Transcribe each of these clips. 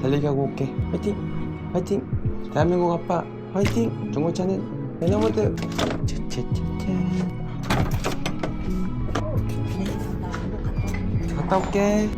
달리기 하고 올게. 화이팅! 화이팅! 대한민국 아빠 화이팅! 중고차는 매너모드. 갔다 올게.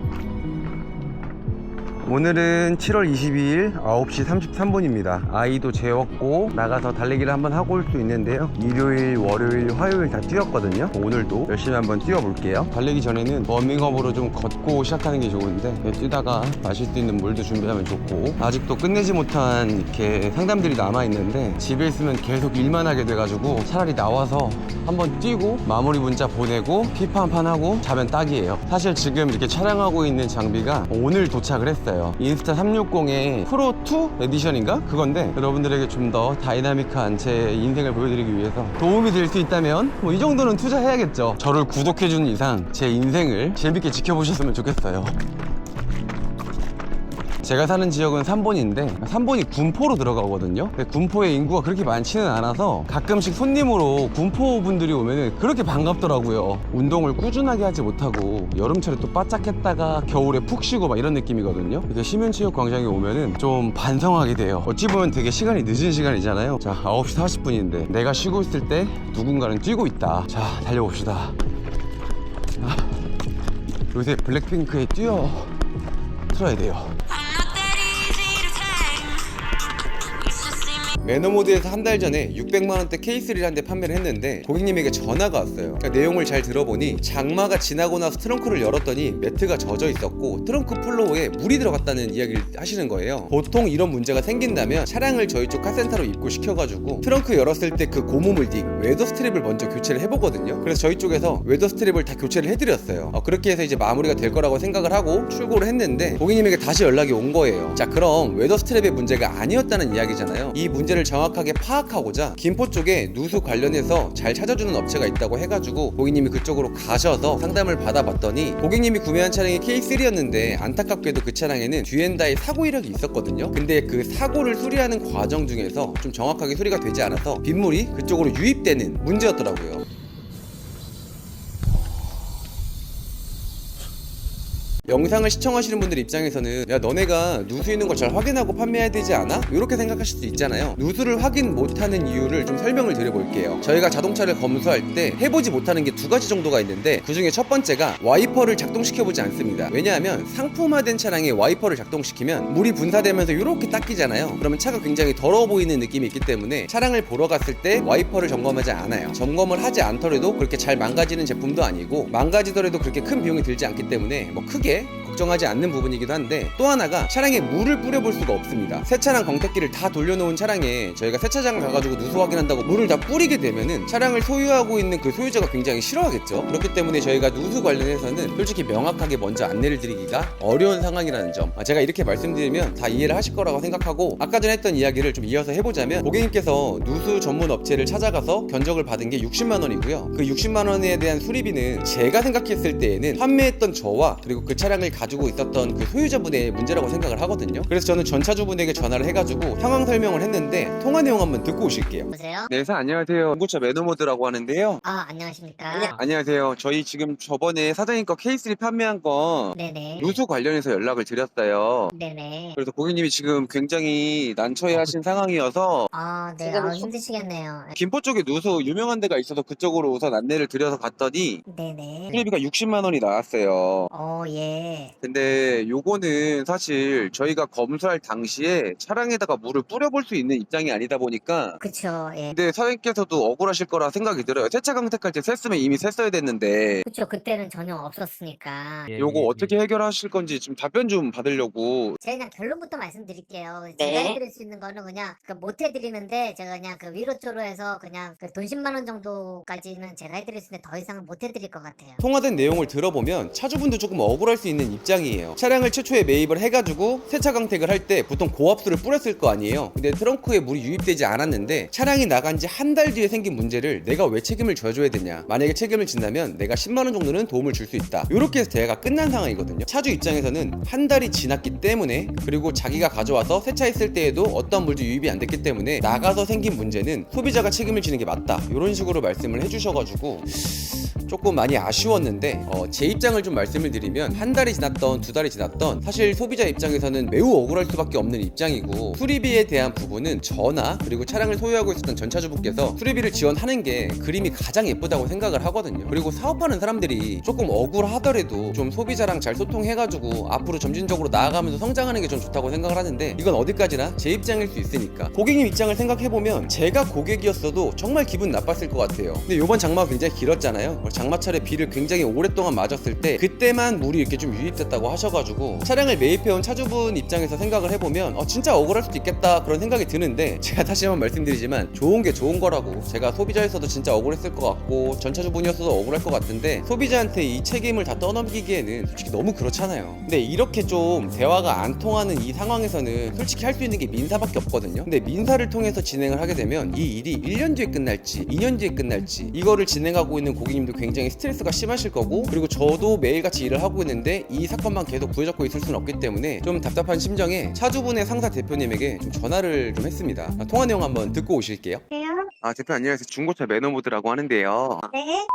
오늘은 7월 22일 9시 33분입니다 아이도 재웠고 나가서 달리기를 한번 하고 올 수 있는데요, 일요일, 월요일, 화요일 다 뛰었거든요. 오늘도 열심히 한번 뛰어볼게요. 달리기 전에는 워밍업으로 좀 걷고 시작하는 게 좋은데, 뛰다가 마실 수 있는 물도 준비하면 좋고, 아직도 끝내지 못한 이렇게 상담들이 남아있는데 집에 있으면 계속 일만 하게 돼가지고 차라리 나와서 한번 뛰고 마무리 문자 보내고 피파 한 판 하고 자면 딱이에요. 사실 지금 이렇게 촬영하고 있는 장비가 오늘 도착을 했어요. 인스타 360의 프로2 에디션인가? 그건데 여러분들에게 좀 더 다이나믹한 제 인생을 보여드리기 위해서 도움이 될 수 있다면 뭐 이 정도는 투자해야겠죠. 저를 구독해주는 이상 제 인생을 재밌게 지켜보셨으면 좋겠어요. 제가 사는 지역은 삼본인데 삼본이 군포로 들어가거든요. 근데 군포에 인구가 그렇게 많지는 않아서 가끔씩 손님으로 군포 분들이 오면은 그렇게 반갑더라고요. 운동을 꾸준하게 하지 못하고 여름철에 또 바짝했다가 겨울에 푹 쉬고 막 이런 느낌이거든요. 이렇게 시민체육광장에 오면은 좀 반성하게 돼요. 어찌 보면 되게 시간이 늦은 시간이잖아요. 자, 9시 40분인데 내가 쉬고 있을 때 누군가는 뛰고 있다. 자, 달려봅시다. 요새 블랙핑크에 뛰어 틀어야 돼요. 매너모드에서 한 달 전에 600만원대 K3를 한 대 판매를 했는데 고객님에게 전화가 왔어요. 그러니까 내용을 잘 들어보니 장마가 지나고 나서 트렁크를 열었더니 매트가 젖어 있었고 트렁크 플로어에 물이 들어갔다는 이야기를 하시는 거예요. 보통 이런 문제가 생긴다면 차량을 저희 쪽 카센터로 입고시켜가지고 트렁크 열었을 때 그 고무물딩 웨더 스트랩을 먼저 교체를 해보거든요. 그래서 저희 쪽에서 웨더 스트랩을 다 교체를 해드렸어요. 그렇게 해서 이제 마무리가 될 거라고 생각을 하고 출고를 했는데 고객님에게 다시 연락이 온 거예요. 자, 그럼 웨더 스트랩의 문제가 아니었다는 이야기잖아요. 이 문제를 정확하게 파악하고자 김포 쪽에 누수 관련해서 잘 찾아주는 업체가 있다고 해가지고 고객님이 그쪽으로 가셔서 상담을 받아봤더니 고객님이 구매한 차량이 K3였는데 안타깝게도 그 차량에는 뒤엔다의 사고 이력이 있었거든요. 근데 그 사고를 수리하는 과정 중에서 좀 정확하게 수리가 되지 않아서 빗물이 그쪽으로 유입되는 문제였더라고요. 영상을 시청하시는 분들 입장에서는 야, 너네가 누수 있는 걸 잘 확인하고 판매해야 되지 않아? 이렇게 생각하실 수 있잖아요. 누수를 확인 못하는 이유를 좀 설명을 드려볼게요. 저희가 자동차를 검수할 때 해보지 못하는 게 두 가지 정도가 있는데 그 중에 첫 번째가 와이퍼를 작동시켜보지 않습니다. 왜냐하면 상품화된 차량에 와이퍼를 작동시키면 물이 분사되면서 이렇게 닦이잖아요. 그러면 차가 굉장히 더러워 보이는 느낌이 있기 때문에 차량을 보러 갔을 때 와이퍼를 점검하지 않아요. 점검을 하지 않더라도 그렇게 잘 망가지는 제품도 아니고 망가지더라도 그렇게 큰 비용이 들지 않기 때문에 뭐 크게 걱정하지 않는 부분이기도 한데, 또 하나가 차량에 물을 뿌려볼 수가 없습니다. 세차랑 광택기를 다 돌려놓은 차량에 저희가 세차장을 가가지고 누수 확인한다고 물을 다 뿌리게 되면은 차량을 소유하고 있는 그 소유자가 굉장히 싫어하겠죠. 그렇기 때문에 저희가 누수 관련해서는 솔직히 명확하게 먼저 안내를 드리기가 어려운 상황이라는 점, 제가 이렇게 말씀드리면 다 이해를 하실 거라고 생각하고, 아까 전에 했던 이야기를 좀 이어서 해보자면 고객님께서 누수 전문 업체를 찾아가서 견적을 받은 게 60만원이고요 그 60만원에 대한 수리비는 제가 생각했을 때에는 판매했던 저와 그리고 그 차량을 가지고 있었던 그 소유자분의 문제라고 생각을 하거든요. 그래서 저는 전차주분에게 전화를 해가지고 상황 설명을 했는데 통화 내용 한번 듣고 오실게요. 여보세요? 네, 안녕하세요. 중고차 매너모드라고 하는데요. 안녕하십니까? 안녕하세요. 저희 지금 저번에 사장님 거 K3 판매한 거 네네. 누수 관련해서 연락을 드렸어요. 네네. 그래서 고객님이 지금 굉장히 난처해하신 상황이어서 네. 힘드시겠네요. 김포 쪽에 누수 유명한 데가 있어서 그쪽으로 우선 안내를 드려서 갔더니 네네. 수리비가 60만 원이 나왔어요. 예. 근데 요거는 사실 저희가 검수할 당시에 차량에다가 물을 뿌려볼 수 있는 입장이 아니다 보니까, 그쵸. 예. 근데 사장님께서도 억울하실 거라 생각이 들어요. 세차 강택할 때 샜으면 이미 샜어야 됐는데 그쵸. 그때는 전혀 없었으니까. 요거 어떻게 해결하실 건지 좀 답변 좀 받으려고. 제가 그냥 결론부터 말씀드릴게요. 네. 제가 해드릴 수 있는 거는 그냥 못 해드리는데, 제가 그냥 그 위로조로 해서 그냥 그 돈 10만 원 정도까지는 제가 해드릴 수 있는데 더 이상은 못 해드릴 것 같아요. 통화된 내용을 들어보면 차주분도 조금 억울할 수 있는 입장이에요. 차량을 최초에 매입을 해가지고 세차 강택을 할 때 보통 고압수를 뿌렸을 거 아니에요. 근데 트렁크에 물이 유입되지 않았는데 차량이 나간 지 한 달 뒤에 생긴 문제를 내가 왜 책임을 져줘야 되냐, 만약에 책임을 진다면 내가 10만 원 정도는 도움을 줄 수 있다, 이렇게 해서 대화가 끝난 상황이거든요. 차주 입장에서는 한 달이 지났기 때문에, 그리고 자기가 가져와서 세차했을 때에도 어떤 물도 유입이 안 됐기 때문에 나가서 생긴 문제는 소비자가 책임을 지는 게 맞다, 이런 식으로 말씀을 해주셔가지고 조금 많이 아쉬웠는데 제 입장을 좀 말씀을 드리면 한 달이 지났던 두 달이 지났던 사실 소비자 입장에서는 매우 억울할 수밖에 없는 입장이고 수리비에 대한 부분은 저나 그리고 차량을 소유하고 있었던 전차주분께서 수리비를 지원하는 게 그림이 가장 예쁘다고 생각을 하거든요. 그리고 사업하는 사람들이 조금 억울하더라도 좀 소비자랑 잘 소통해가지고 앞으로 점진적으로 나아가면서 성장하는 게 좀 좋다고 생각을 하는데 이건 어디까지나 제 입장일 수 있으니까 고객님 입장을 생각해보면 제가 고객이었어도 정말 기분 나빴을 것 같아요. 근데 이번 장마가 굉장히 길었잖아요. 장마철에 비를 굉장히 오랫동안 맞았을 때 그때만 물이 이렇게 좀 유입됐다고 하셔가지고 차량을 매입해온 차주분 입장에서 생각을 해보면 진짜 억울할 수도 있겠다 그런 생각이 드는데 제가 다시 한번 말씀드리지만 좋은 게 좋은 거라고 제가 소비자였어도 진짜 억울했을 것 같고 전차주분이었어도 억울할 것 같은데 소비자한테 이 책임을 다 떠넘기기에는 솔직히 너무 그렇잖아요. 근데 이렇게 좀 대화가 안 통하는 이 상황에서는 솔직히 할 수 있는 게 민사밖에 없거든요. 근데 민사를 통해서 진행을 하게 되면 이 일이 1년 뒤에 끝날지 2년 뒤에 끝날지 이거를 진행하고 있는 고객님도 굉장히 스트레스가 심하실 거고 그리고 저도 매일같이 일을 하고 있는데 이 사건만 계속 부여잡고 있을 수는 없기 때문에 좀 답답한 심정에 차주분의 상사 대표님에게 좀 전화를 좀 했습니다. 통화 내용 한번 듣고 오실게요. 대표 안녕하세요. 중고차 매너모드라고 하는데요. 네.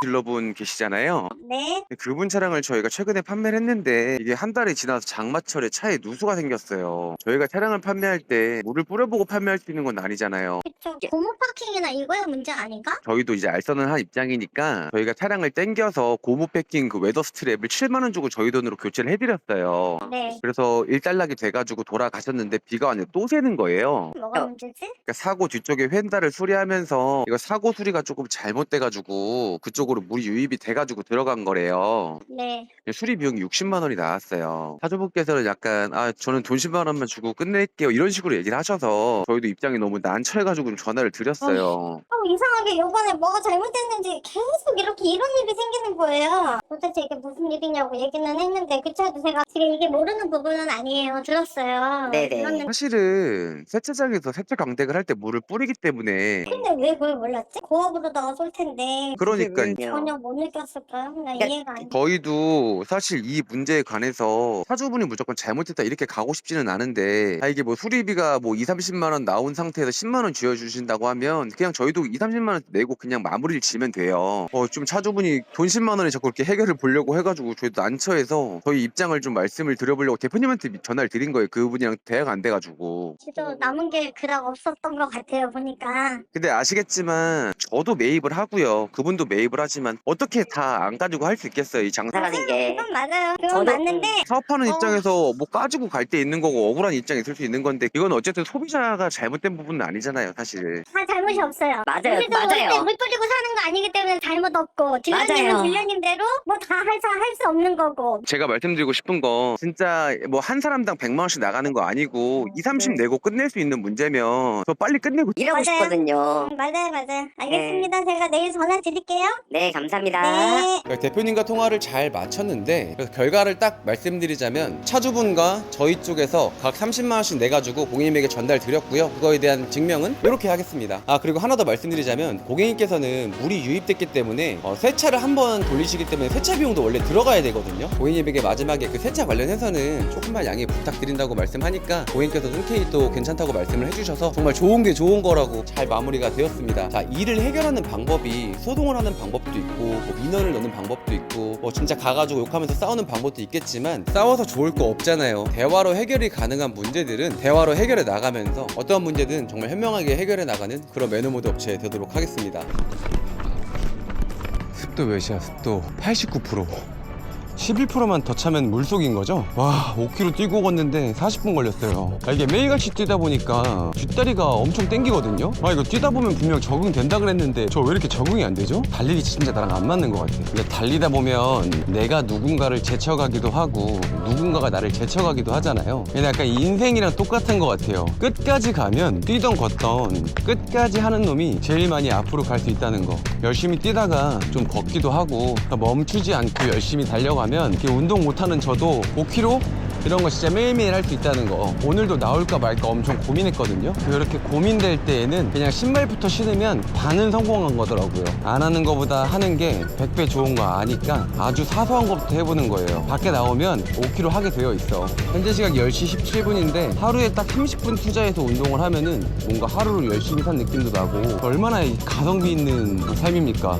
딜러분 계시잖아요. 네. 그분 차량을 저희가 최근에 판매를 했는데 이게 한 달이 지나서 장마철에 차에 누수가 생겼어요. 저희가 차량을 판매할 때 물을 뿌려보고 판매할 수 있는 건 아니잖아요. 그쵸. 고무 파킹이나 이거야 문제 아닌가? 저희도 이제 알선을 한 입장이니까 저희가 차량을 땡겨서 고무 패킹 그 웨더 스트랩을 7만 원 주고 저희 돈으로 교체를 해드렸어요. 네. 그래서 일단락이 돼가지고 돌아가셨는데 비가 왔는데 또 새는 거예요. 뭐가 문제지? 그러니까 사고 뒤쪽에 휀다를 수리하면서 이거 사고 수리가 조금 잘못돼가지고 그쪽으로 물이 유입이 돼가지고 들어간 거래요. 네. 수리 비용이 60만 원이 나왔어요. 차주분께서는 약간 저는 돈 10만 원만 주고 끝낼게요 이런 식으로 얘기를 하셔서 저희도 입장이 너무 난처해가지고 좀 전화를 드렸어요. 이상하게 요번에 뭐가 잘못됐는지 계속 이렇게 이런 일이 생기는 거예요. 도대체 이게 무슨 일이냐고 얘기는 했는데 그 차도 제가 지금 이게 모르는 부분은 아니에요. 들었어요. 네네. 들었는데 사실은 세차장에서 세차 강택을 할 때 물을 뿌리기 때문에 근데 왜 그걸 몰랐지? 고압으로다가 쏠 텐데 그러니까 전혀 못 느꼈을까요? 나 그러니까 이해가 안 돼. 저희도 사실 이 문제에 관해서 차주분이 무조건 잘못했다 이렇게 가고 싶지는 않은데 이게 뭐 수리비가 뭐 2, 30만 원 나온 상태에서 10만 원 쥐어주신다고 하면 그냥 저희도 2, 30만 원 내고 그냥 마무리를 지면 돼요. 좀 차주분이 돈 10만 원에 자꾸 이렇게 해결을 보려고 해가지고 저희도 난처해서 저희 입장을 좀 말씀을 드려보려고 대표님한테 전화를 드린 거예요. 그분이랑 대화가 안 돼가지고. 진짜 남은 게 그닥 없었던 것 같아요 보니까. 근데 아시겠지만 저도 매입을 하고요. 그분도 매입을 하지만 어떻게 다 안 가지고 할 수 있겠어요. 이 장사. 사라는 게 그건 맞아요. 그건 저도- 맞는데 사업하는 입장에서 뭐 가지고 갈 때 있는 거고 억울한 입장이 있을 수 있는 건데 이건 어쨌든 소비자가 잘못된 부분은 아니잖아요. 사실. 다 잘못이 없어요. 맞아요, 우리도 맞아요. 원래 물 뿌리고 사는 거 아니기 때문에 잘못 없고 딜러님은 맞아요. 딜러님대로 뭐 다 할 수 없는 거고. 제가 말씀드리고 싶은 건 진짜 뭐 한 사람당 100만 원씩 나가는 거 아니고 2, 30 내고 끝낼 수 있는 문제면 더 빨리 끝내고 일하고 맞아요. 싶거든요. 맞아요. 알겠습니다. 제가 내일 전화 드릴게요. 네, 감사합니다. 네. 그러니까 대표님과 통화를 잘 마쳤는데 그래서 결과를 딱 말씀드리자면 차주분과 저희 쪽에서 각 30만 원씩 내가지고 고객님에게 전달 드렸고요. 그거에 대한 증명은 이렇게 하겠습니다. 그리고 하나 더 말씀드리자면 고객님께서는 물이 유입됐기 때문에 세차를 한번 돌리시기 때문에 세차 비용도 원래 들어가야 되거든요. 고객님에게 마지막에 그 세차 관련해서는 조금만 양해 부탁드린다고 말씀하니까 고객님께서 흔쾌히 또 괜찮다고 말씀을 해주셔서 정말 좋은 게 좋은 거라고 잘 마무리가 되었습니다. 자, 이를 해결하는 방법이 소송을 하는 방법도 있고 뭐 민원을 넣는 방법도 있고 뭐 진짜 가가지고 욕하면서 싸우는 방법도 있겠지만 싸워서 좋을 거 없잖아요. 대화로 해결이 가능한 문제들은 대화로 해결해 나가면서 어떠한 문제든 정말 현명하게 해결해 나가는 그런 매너모드 업체 되도록 하겠습니다. 습도 몇이야? 습도 89%. 11%만 더 차면 물속인 거죠? 와, 5km 뛰고 걷는데 40분 걸렸어요. 이게 매일같이 뛰다 보니까 뒷다리가 엄청 땡기거든요? 이거 뛰다 보면 분명 적응된다 그랬는데 저 왜 이렇게 적응이 안 되죠? 달리기 진짜 나랑 안 맞는 것 같아. 근데 달리다 보면 내가 누군가를 제쳐가기도 하고 누군가가 나를 제쳐가기도 하잖아요. 근데 약간 인생이랑 똑같은 것 같아요. 끝까지 가면 뛰던 걷던 끝까지 하는 놈이 제일 많이 앞으로 갈 수 있다는 거. 열심히 뛰다가 좀 걷기도 하고 멈추지 않고 열심히 달려가면 이렇게 운동 못하는 저도 5km? 이런 거 진짜 매일매일 할 수 있다는 거. 오늘도 나올까 말까 엄청 고민했거든요. 그렇게 고민될 때에는 그냥 신발부터 신으면 반은 성공한 거더라고요. 안 하는 거보다 하는 게 100배 좋은 거 아니까 아주 사소한 것부터 해보는 거예요. 밖에 나오면 5km 하게 되어 있어. 현재 시각 10시 17분인데 하루에 딱 30분 투자해서 운동을 하면은 뭔가 하루를 열심히 산 느낌도 나고 얼마나 가성비 있는 삶입니까?